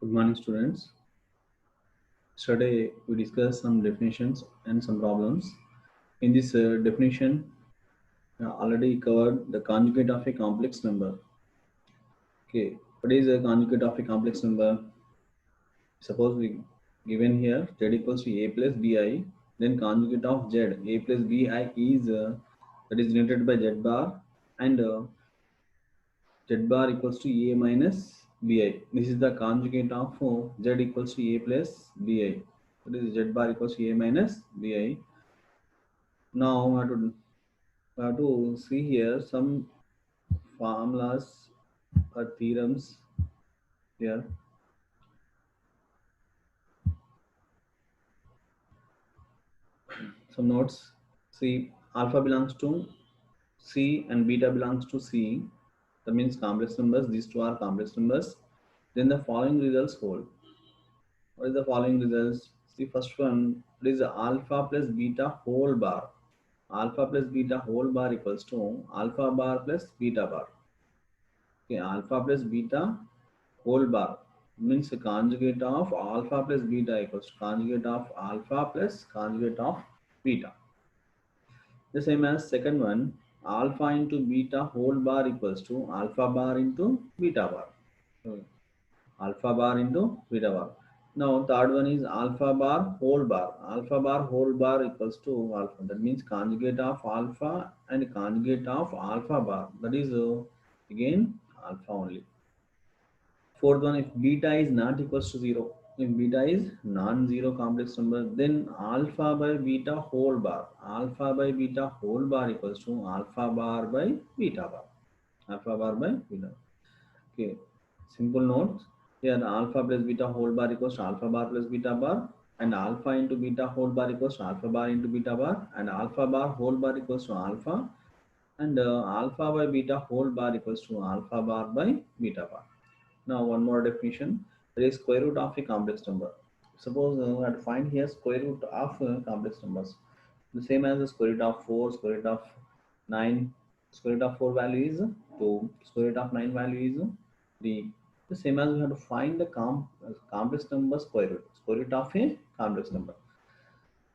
Good morning, students. Yesterday, we discussed some definitions and some problems. In this definition, already covered the conjugate of a complex number. Okay, what is a conjugate of a complex number? Suppose we given here z equals to a plus bi, then conjugate of z a plus bi is that is denoted by z bar, and z bar equals to a minus bi. This is the conjugate of z equals to a plus bi. That is z bar equals to a minus bi. Now we have to see here some formulas or theorems here. Some notes. See, alpha belongs to C and beta belongs to C. That means complex numbers. These two are complex numbers. Then the following results hold. What is the following results? See, first one, it is alpha plus beta whole bar. Alpha plus beta whole bar equals to alpha bar plus beta bar. Okay, alpha plus beta whole bar means a conjugate of alpha plus beta equals to conjugate of alpha plus conjugate of beta. The same as second one, alpha into beta whole bar equals to alpha bar into beta bar. So, alpha bar into beta bar. Now third one is alpha bar whole bar. Alpha bar whole bar equals to alpha. That means conjugate of alpha and conjugate of alpha bar. That is again alpha only. Fourth one, if beta is not equals to 0, if beta is non-zero complex number, then alpha by beta whole bar, alpha by beta whole bar equals to alpha bar by beta bar, alpha bar by beta. Okay, simple notes. Here alpha plus beta whole bar equals to alpha bar plus beta bar, and alpha into beta whole bar equals to alpha bar into beta bar, and alpha bar whole bar equals to alpha, and alpha by beta whole bar equals to alpha bar by beta bar. Now one more definition. There is square root of a complex number. Suppose we have to find here square root of complex numbers. The same as the square root of 4, square root of 9. Square root of 4 value is 2. Square root of 9 value is 3. The same as we have to find the complex number square root. Square root of a complex number.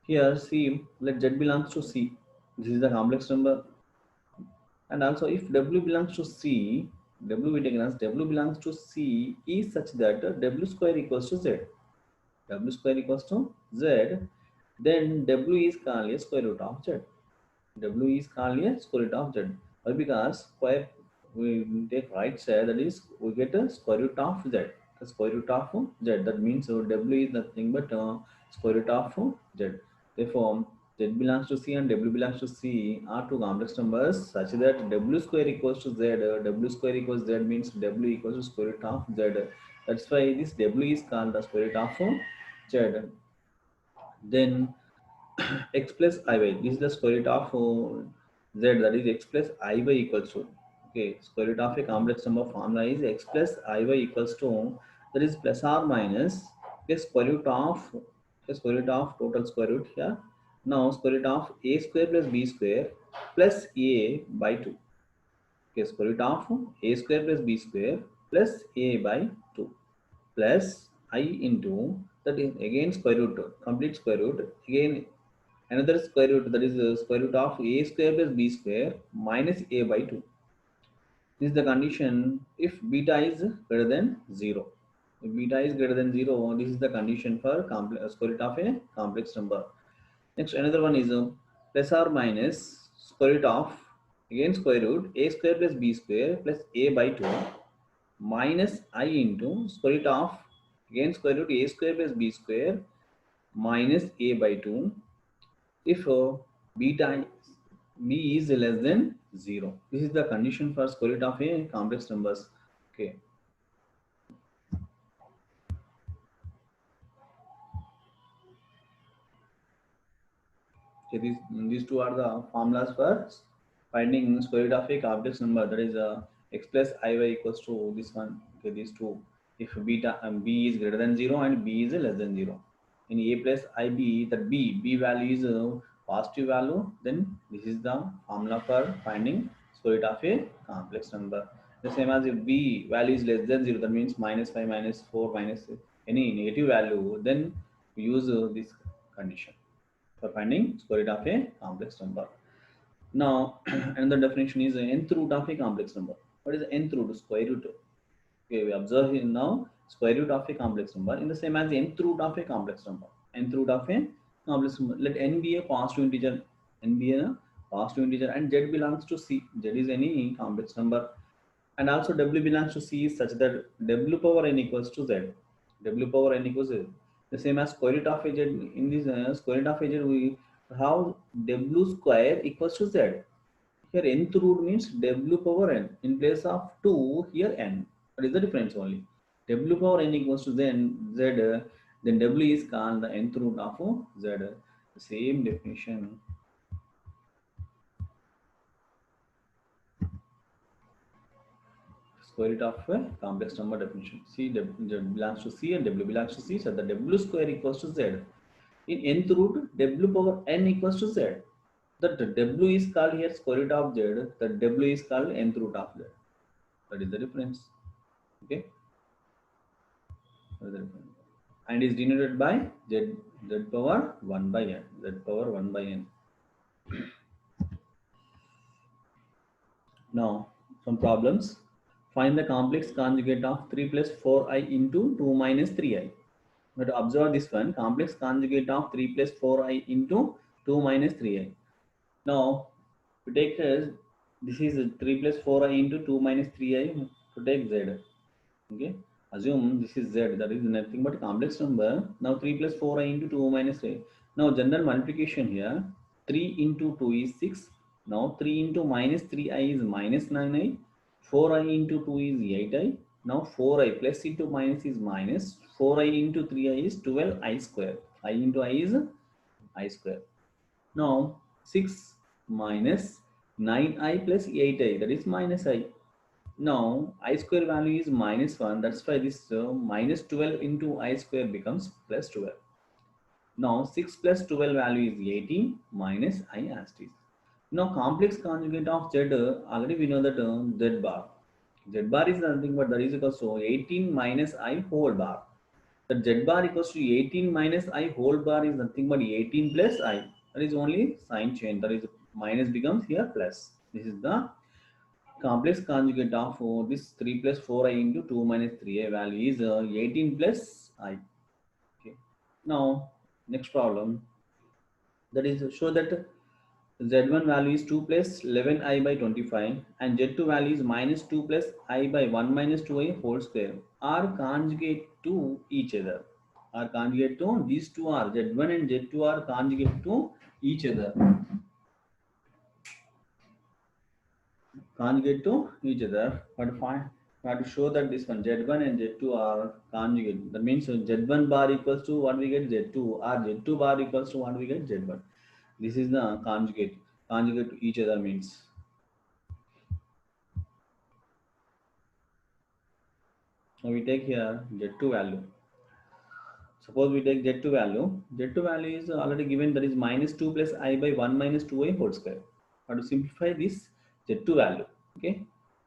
Here C, let Z belongs to C. This is the complex number. And also if W belongs to C, W we taken as W belongs to C is such that W square equals to Z. W square equals to Z, then W is called a square root of Z. W is called a square root of Z. Why? Because square we take right side, that is we get a square root of Z. The square root of Z. That means W is nothing but square root of Z. Therefore, Z belongs to C and W belongs to C are two complex numbers such that W square equals to Z. W square equals Z means W equals to square root of Z. That's why this W is called the square root of Z. Then x plus iy, this is the square root of z, that is x plus iy equals to, okay, square root of a complex number formula is x plus iy equals to, that is plus or minus a square root of total square root here. Now square root of a square plus b square plus a by 2. Okay, square root of a square plus b square plus a by 2 plus I into, that is again square root, complete square root, again another square root, that is the square root of a square plus b square minus a by 2. This is the condition if beta is greater than 0. If beta is greater than 0, this is the condition for square root of a complex number. Next, another one is plus or minus square root of, again square root, a square plus b square plus a by 2 minus I into square root of, again square root a square plus b square minus a by 2 if beta b is less than 0. This is the condition for square root of a complex numbers. Okay. Okay, these two are the formulas for finding square root of a complex number. That is x plus iy equals to this one. Okay, these two. If beta b is greater than 0 and b is less than 0. In a plus ib, that b value is a positive value, then this is the formula for finding square root of a complex number. The same as if b value is less than 0, that means minus 5, minus 4, minus any negative value, then we use this condition for finding square root of a complex number. Now another definition is nth root of a complex number. What is the nth root? Square root. Okay, we observe here now square root of a complex number in the same as nth root of a complex number. Nth root of a complex number. Let n be a positive integer, n be a positive integer, and z belongs to c. Z is any complex number, and also w belongs to c is such that w power n equals to z. W power n equals z. The same as square root of a z. In this square root of a z, we have w square equals to z. Here nth root means w power n. In place of 2, here n. What is the difference only? W power n equals to z, then w is called the nth root of z. The same definition. Square root of a complex number definition. C belongs to C and W belongs to C, so the W square equals to Z. In nth root, W power n equals to Z. The W is called here square root of Z, the W is called nth root of Z. That is the difference. Okay. That is the difference. And is denoted by Z power 1 by n. Z power 1 by n. Now, some problems. Find the complex conjugate of 3 plus 4i into 2 minus 3i. But observe this one, complex conjugate of 3 plus 4i into 2 minus 3i. Now, we take this is 3 plus 4i into 2 minus 3i to take z. Okay, assume this is z, that is nothing but complex number. Now 3 plus 4i into 2 minus 3. Now general multiplication here, 3 into 2 is 6. Now 3 into minus 3i is minus 9i. 4i into 2 is 8i. Now 4i plus into minus is minus. 4i into 3i is 12i square. I into I is I square. Now 6 minus 9i plus 8i, that is minus I. Now I square value is minus 1. That's why this minus 12 into I square becomes plus 12. Now 6 plus 12 value is 18 minus I as it is. Now complex conjugate of z, already we know that z bar. Z bar is nothing but that is equals to 18 minus I whole bar. The z bar equals to 18 minus I whole bar is nothing but 18 plus I. That is only sign change. That is minus becomes here plus. This is the complex conjugate of this 3 plus 4i into 2 minus 3i value is 18 plus I. Okay. Now next problem, that is show that z1 value is 2 plus 11i by 25 and z2 value is minus 2 plus I by 1 minus 2i whole square are conjugate to each other. Are conjugate to, these two are z1 and z2 are conjugate to each other. Conjugate to each other, but fine. We have to show that this one z1 and z2 are conjugate. That means z1 bar equals to what we get z2, or z2 bar equals to what we get z1. This is the conjugate. Conjugate to each other means. Now we take here z2 value. Suppose we take z2 value. Z2 value is already given, that is minus 2 plus I by 1 minus 2i whole square. How to simplify this z2 value? Okay.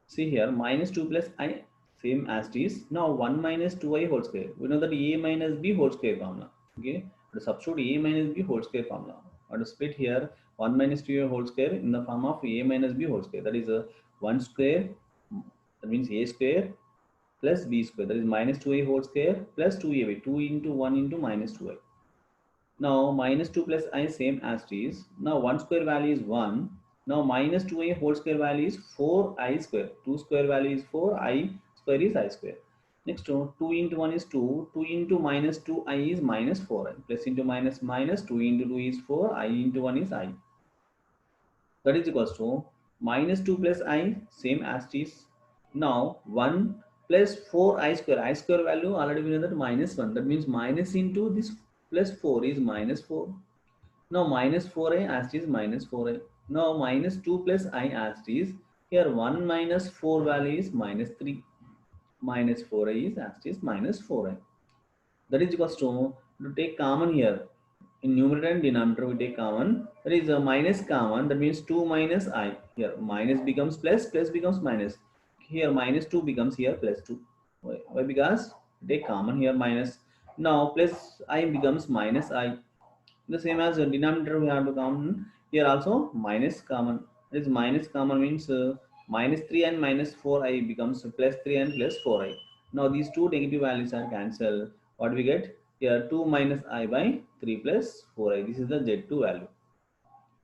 See here, minus 2 plus I, same as it is. Now 1 minus 2i whole square. We know that a minus b whole square formula. Okay. To substitute a minus b whole square formula. Or to split here 1 minus 2i whole square in the form of a minus b whole square. That is a 1 square. That means a square plus b square, that is minus 2a whole square plus 2ab, 2 into 1 into minus 2i. Now minus 2 plus I same as it is. Now 1 square value is 1. Now minus 2a whole square value is 4i square. 2 square value is 4, I square is I square. Next 2 into 1 is 2. 2 into minus 2i is minus 4i. Plus into minus minus 2 into 2 is 4, I into 1 is I. That is equals to minus 2 plus I same as it is. Now 1 plus 4i square. I square value already we know that minus 1. That means minus into this plus 4 is minus 4. Now minus 4i as it is minus 4i. Now minus 2 plus I as it is. Here 1 minus 4 value is minus 3. Minus 4i is as it is minus 4i. That is equals to take common here. In numerator and denominator we take common. That is a minus common. That means 2 minus I. Here minus becomes plus, plus becomes minus. here minus 2 becomes here plus 2. Why? Because take common here minus. Now plus I becomes minus I. The same as the denominator we have to common here also minus common. This minus common means minus 3 and minus 4i becomes plus 3 and plus 4i. Now these two negative values are cancelled. What we get here 2 minus I by 3 plus 4i. This is the Z2 value.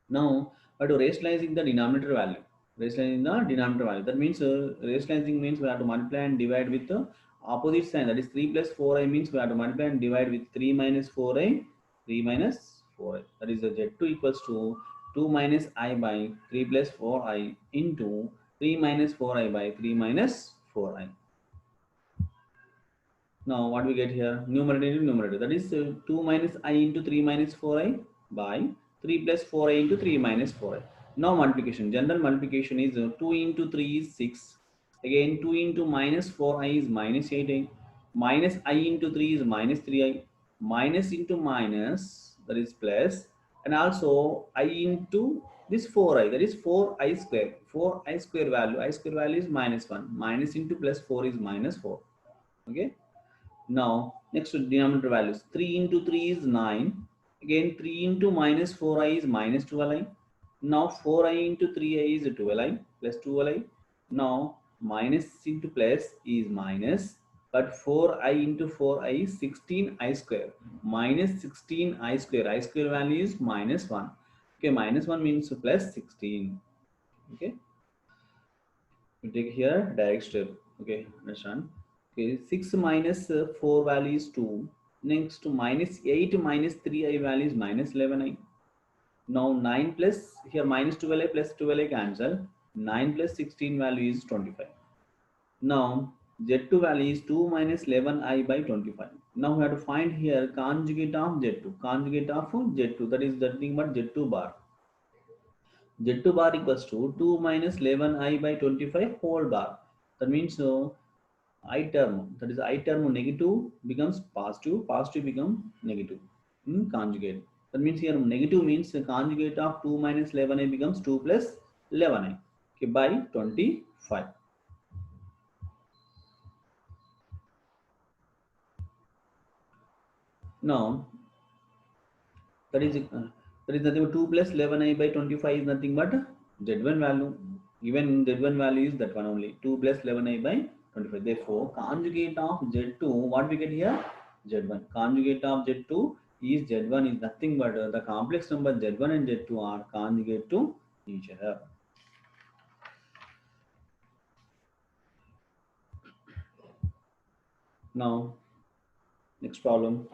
Now, we have to rationalizing the denominator value. Rationalizing the denominator value. That means rationalizing means we have to multiply and divide with the opposite sign. That is 3 plus 4i means we have to multiply and divide with 3 minus 4i. 3 minus 4i. That is the Z2 equals to 2 minus I by 3 plus 4i into 3 minus 4i by 3 minus 4i. Now what we get here? Numerator into numerator. That is 2 minus I into 3 minus 4i by 3 plus 4i into 3 minus 4i. Now multiplication. General multiplication is 2 into 3 is 6. Again 2 into minus 4i is minus 8i. Minus I into 3 is minus 3i. Minus into minus, that is plus. And also I into this 4i, that is 4i square. 4i square value. I square value is minus 1. Minus into plus 4 is minus 4. Okay. Now, next to denominator values. 3 into 3 is 9. Again, 3 into minus 4i is minus 12i. Now, 4i into 3i is 12i plus 12i. Now, minus into plus is minus. But 4i into 4i is 16i square. Minus 16i square. I square value is minus 1. Okay, minus 1 means plus 16. Okay. We take here direct step. Okay, understand? Okay, 6 minus 4 value is 2. Next to minus 8 minus 3i value is minus 11i. Now 9 plus here minus 12i plus 12i cancel. 9 plus 16 value is 25. Now Z2 value is 2 minus 11i by 25. Now we have to find here conjugate of Z2. Conjugate of Z2, that is nothing but Z2 bar. Z2 bar equals to 2 minus 11i by 25 whole bar. That means I term, that is I term negative becomes positive, positive become negative in conjugate. That means here negative means the conjugate of 2 minus 11i becomes 2 plus 11i, okay, by 25. Now that is nothing but 2 plus 11i by 25 is nothing but z1 value. Even z1 value is that one only, 2 plus 11i by 25. Therefore conjugate of z2, what we get here, z1. Conjugate of z2 is z1 is nothing but the complex number z1 and z2 are conjugate to each other. Now next problem,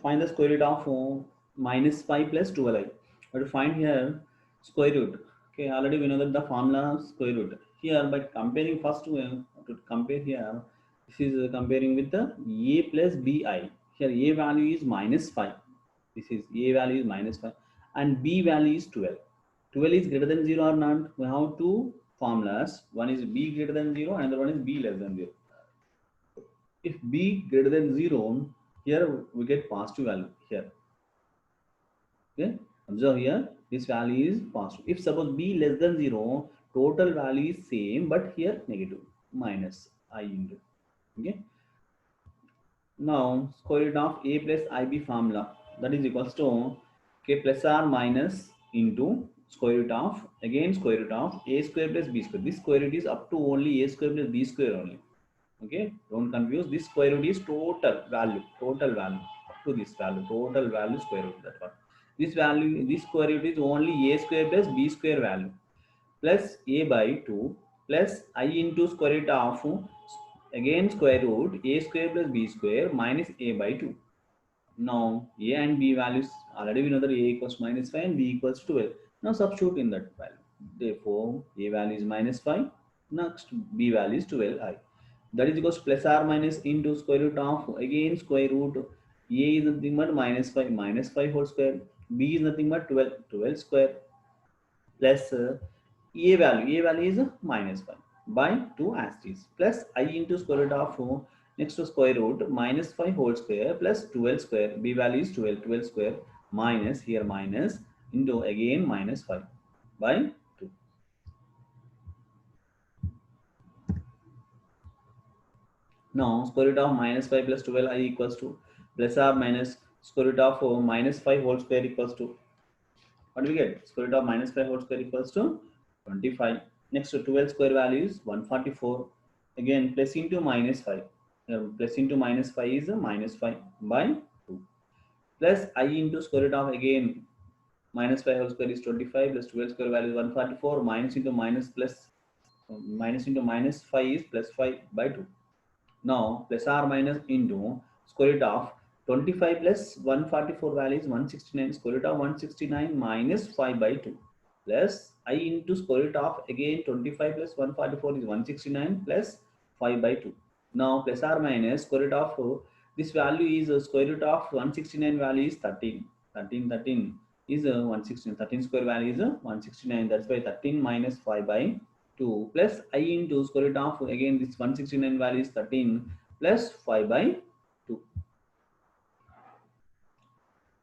find the square root of minus 5 plus 12i. But to find here square root. Okay, already we know that the formula of square root. Here by comparing first to compare here, this is comparing with the a plus bi. Here a value is minus 5. This is a value is minus 5 and b value is 12. 12 is greater than 0 or not. We have two formulas. One is b greater than 0, another one is b less than 0. If b greater than 0, here we get positive value here. Okay, observe here this value is positive. If suppose b less than 0, total value is same, but here negative, minus I into. Okay, now square root of a plus ib formula, that is equals to okay plus or minus into square root of again square root of a square plus b square. This square root is up to only a square plus b square only. Okay, don't confuse. This square root is total value up to this value, total value square root, that one. This value, this square root is only a square plus b square value plus a by 2 plus I into square root of again square root a square plus b square minus a by 2. Now a and b values, already we know that a equals minus 5 and b equals 12. Now substitute in that value. Therefore a value is minus 5, next b value is 12i. That is equals plus or minus into square root of again square root a is nothing but minus 5 whole square, b is nothing but 12 square plus a value is minus 5 by 2 as is plus I into square root of next to square root minus 5 whole square plus 12 square, b value is 12 square minus here minus into again minus 5 by 2. Now square root of minus 5 plus 12i equals to plus or minus square root of minus 5 whole square equals to, what do we get? Square root of minus 5 whole square equals to 25. Next to 12 square value is 144. Again plus into minus 5. Plus into minus 5 is minus 5 by 2. Plus I into square root of again minus 5 whole square is 25 plus 12 square value is 144, minus into minus plus minus into minus 5 is plus 5 by 2. Now plus or minus into square root of 25 plus 144 value is 169, square root of 169 minus 5 by 2 plus I into square root of again 25 plus 144 is 169 plus 5 by 2. Now plus or minus square root of this value is square root of 169 value is 13. 13 is 169. 13 square value is 169. That's why 13 minus 5 by 2 plus I into square root of again this 169 value is 13 plus 5 by 2.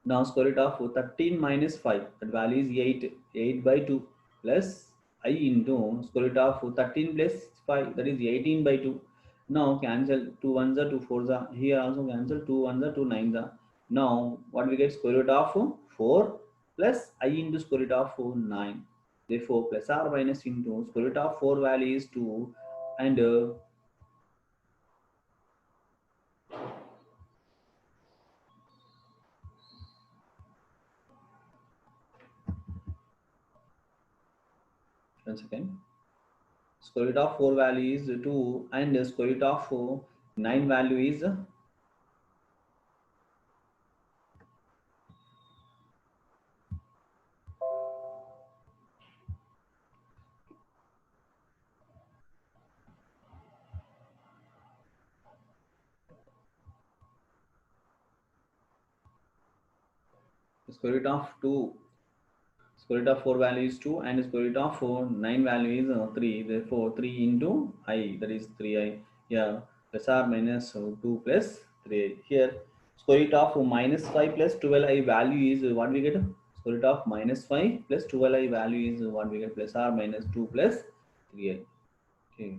Now square root of 13 minus 5, that value is 8. 8 by 2 plus I into square root of 13 plus 5, that is 18 by 2. Now cancel 2 ones are 2 fours are. Here also cancel 2 ones are 2 nines are. Now what we get? Square root of 4 plus I into square root of 9. Therefore plus or minus into square root of 4 value is 2 and 1 second. Square root of 4 value is 2 and square root of 9 value is square root of 2. Square root of 4 value is 2 and square root of 9 value is 3. Therefore 3 into I, that is 3i. Yeah, plus or minus 2 plus 3i. Here square root of minus 5 plus 12i value is what we get? Square root of minus 5 plus 12i value is what we get? Plus or minus 2 plus 3i. Okay.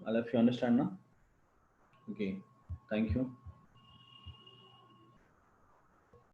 All of you understand now? Okay. Thank you.